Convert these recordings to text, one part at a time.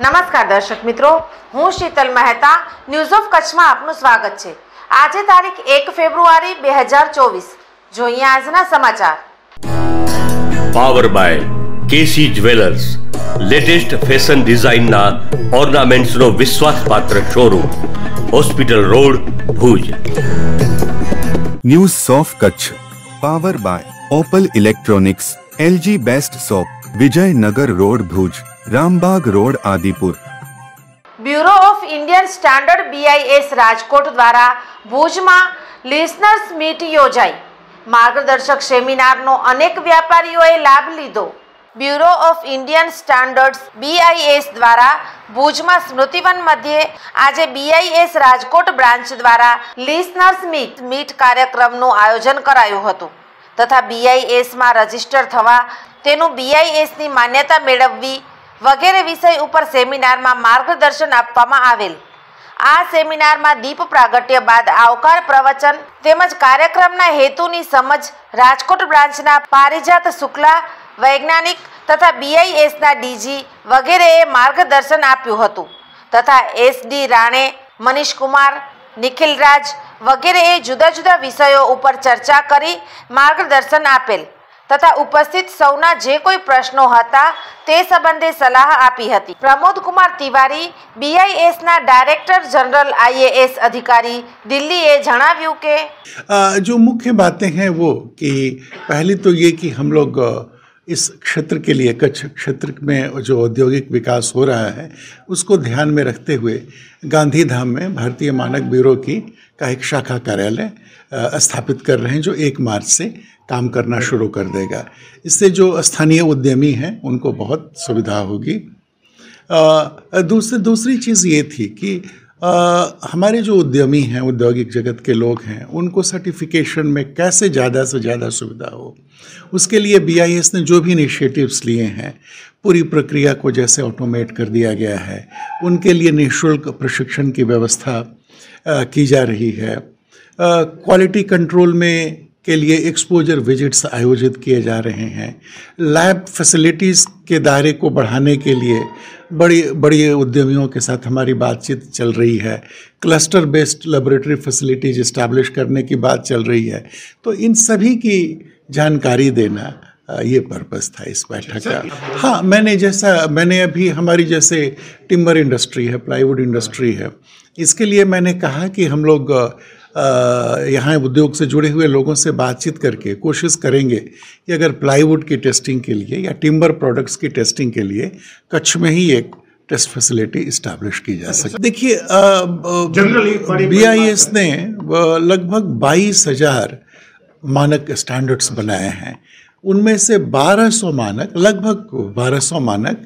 નમસ્કાર દર્શક મિત્રો, હું શીતલ મહેતા ન્યૂઝ ઓફ કચ્છમાં આપનું સ્વાગત છે। આજે તારીખ 1 ફેબ્રુઆરી 2024। જોઈએ આજના સમાચાર। Power by KC jewellers, latest fashion ડિઝાઇનના ઓર્નામેન્ટ્સનો વિશ્વાસપાત્ર showroom, hospital road, Bhuj. News of Kutch power by Opal electronics, LG best shop, Vijaynagar road, Bhuj, Rambag road, Adipur. Bureau of Indian standard BIS Rajkot દ્વારા ભુજમાં લિસનર્સ મીટ યોજાઈ। માર્ગદર્શક સેમિનારનો અનેક વ્યાપારીઓએ લાભ લીધો। Bureau of Indian standards BIS દ્વારા ભુજમાં સ્મૃતિવન મધ્યે આજે BIS રાજકોટ બ્રાન્ચ દ્વારા લિસનર્સ મીટ કાર્યક્રમનું આયોજન કરાયું હતું તથા BISમાં રજીસ્ટર થવા, તેનું BISની માન્યતા મેળવવી વગેરે વિષય ઉપર સેમિનારમાં માર્ગદર્શન આપવામાં આવેલ। આ સેમિનારમાં દીપ પ્રાગટ્ય બાદ આવકાર પ્રવચન તેમજ કાર્યક્રમના હેતુની સમજ રાજકોટ બ્રાન્ચના પારિજાત શુક્લા, વૈજ્ઞાનિક તથા BISના DG વગેરેએ માર્ગદર્શન આપ્યું હતું તથા SD રાણે, મનીષ કુમાર, નિખિલ રાજ વગેરેએ જુદા જુદા વિષયો ઉપર ચર્ચા કરી માર્ગદર્શન આપેલ તથા ઉપસ્થિત સૌના જે કોઈ પ્રશ્નો હતા તે સંબંધે સલાહ આપી હતી। પ્રમોદ કુમાર તિવારી, BISના ડાયરેક્ટર जनरल IAS अधिकारी दिल्लीए जણાવ્યું કે जो मुख्य बातें हैं वो कि पहली तो ये कि हम लोग इस क्षेत्र के लिए, कच्छ क्षेत्र में जो औद्योगिक विकास हो रहा है उसको ध्यान में रखते हुए गांधी धाम में भारतीय मानक ब्यूरो का एक शाखा कार्यालय स्थापित कर रहे हैं, जो 1 मार्च से काम करना शुरू कर देगा। इससे जो स्थानीय उद्यमी हैं उनको बहुत सुविधा होगी। दूसरी चीज़ ये थी कि हमारे जो उद्यमी हैं, औद्योगिक जगत के लोग हैं, उनको सर्टिफिकेशन में कैसे ज़्यादा से ज़्यादा सुविधा हो, उसके लिए BIS ने जो भी इनिशिएटिव्स लिए हैं, पूरी प्रक्रिया को जैसे ऑटोमेट कर दिया गया है, उनके लिए निःशुल्क प्रशिक्षण की व्यवस्था की जा रही है। क्वालिटी कंट्रोल में के लिए एक्सपोजर विजिट्स आयोजित किए जा रहे हैं। लैब फैसिलिटीज़ के दायरे को बढ़ाने के लिए बड़ी उद्यमियों के साथ हमारी बातचीत चल रही है। Cluster based laboratory facilities establish करने की बात चल रही है। तो इन सभी की जानकारी देना ये पर्पस था इस बैठक का। हाँ, मैंने अभी हमारी जैसे टिम्बर इंडस्ट्री है, प्लाईवुड इंडस्ट्री है, इसके लिए मैंने कहा कि हम लोग यहाँ उद्योग से जुड़े हुए लोगों से बातचीत करके कोशिश करेंगे कि अगर प्लाईवुड की टेस्टिंग के लिए या टिम्बर प्रोडक्ट्स की टेस्टिंग के लिए कच्छ में ही एक टेस्ट फैसिलिटी इस्टेब्लिश की जा सके। देखिए, BIS ने लगभग 22,000 मानक स्टैंडर्ड्स बनाए हैं। उनमें से 1200 मानक, लगभग 1200 मानक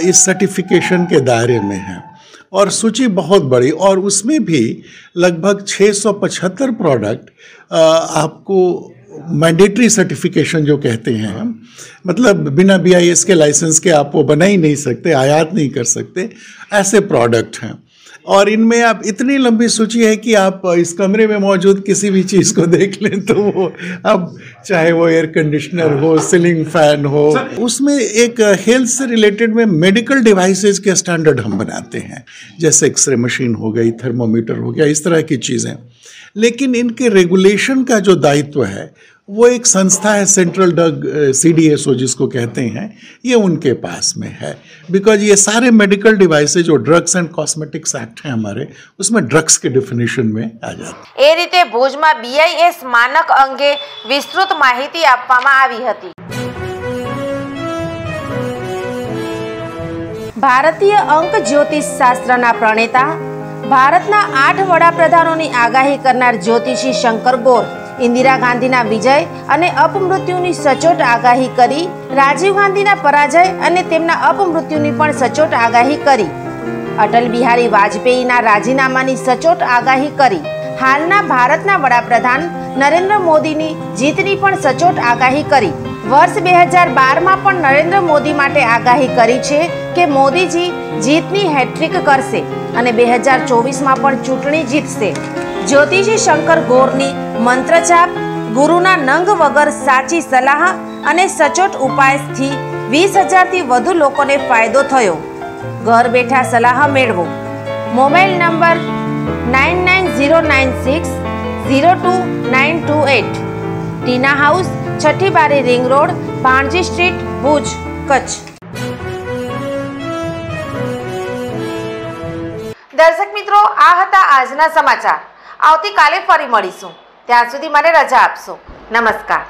इस सर्टिफिकेशन के दायरे में हैं और सूची बहुत बड़ी, और उसमें भी लगभग 675 प्रोडक्ट आपको मैंडेटरी सर्टिफिकेशन जो कहते हैं हम, मतलब बिना BIS के लाइसेंस के आप वो बना ही नहीं सकते, आयात नहीं कर सकते, ऐसे प्रोडक्ट हैं। और इनमें आप इतनी लंबी सूची है कि आप इस कमरे में मौजूद किसी भी चीज़ को देख लें तो वो अब चाहे वो एयर कंडीशनर हो, सीलिंग फैन हो, उसमें एक हेल्थ से रिलेटेड में मेडिकल डिवाइसेस के स्टैंडर्ड हम बनाते हैं, जैसे एक्सरे मशीन हो गई, थर्मोमीटर हो गया, इस तरह की चीज़ें। लेकिन इनके रेगुलेशन का जो दायित्व है वो एक संस्था है, सेंट्रल ड्रग CDSO जिसको कहते हैं, ये उनके पास में है। बिकॉज ये सारे मेडिकल डिवाइसेज जो ड्रग्स एंड कॉस्मेटिक्स एक्ट हैं हमारे, उसमें ड्रग्स के डेफिनेशन में आ जाते हैं। ए रीते भुजમાં BIS માનક અંગે વિસ્તૃત માહિતી આપવામાં આવી હતી। ભારતીય અંક જ્યોતિષ શાસ્ત્રના પ્રણેતા, ભારતના 8 વડાપ્રધાનોની આગાહી કરનાર જ્યોતિષી શંકર ગોર इंदिरा गांधीना विजय अने अपमृत्युनी सचोट आगाही करी, राजीव गांधीना पराजय अने तेमना अपमृत्युनी पण सचोट आगाही करी, अटल बिहारी वाजपेयीना राजीनामानी सचोट आगाही करी, हालना भारतना वडाप्रधान नरेंद्र मोदीनी जीतनी पण सचोट आगाही करी। वर्ष 2012 में पण नरेंद्र मोदी माटे आगाही करी छे के मोदीजी जीतनी हेट्रिक करशे अने 2024 में पण चूंटणी जीतशे। ज्योतिषी शंकर गोरनी मंत्रजाप, गुरुना नंग वगर साची सलाह अने सचोट उपायथी 20,000 थी वधु लोकोने फायदो थयो। ઘર બેઠા સલાહ મેળવો. Mobile number 9909602928. ટીના હાઉસ, છઠ્ઠી બારી ring road, Bhanji street, Bhuj, Kutch. દર્શક મિત્રો, આ હતા આજના સમાચાર. આવતીકાલે ફરી મળીશું. ત્યાં સુધી મને રજા આપશો. નમસ્કાર.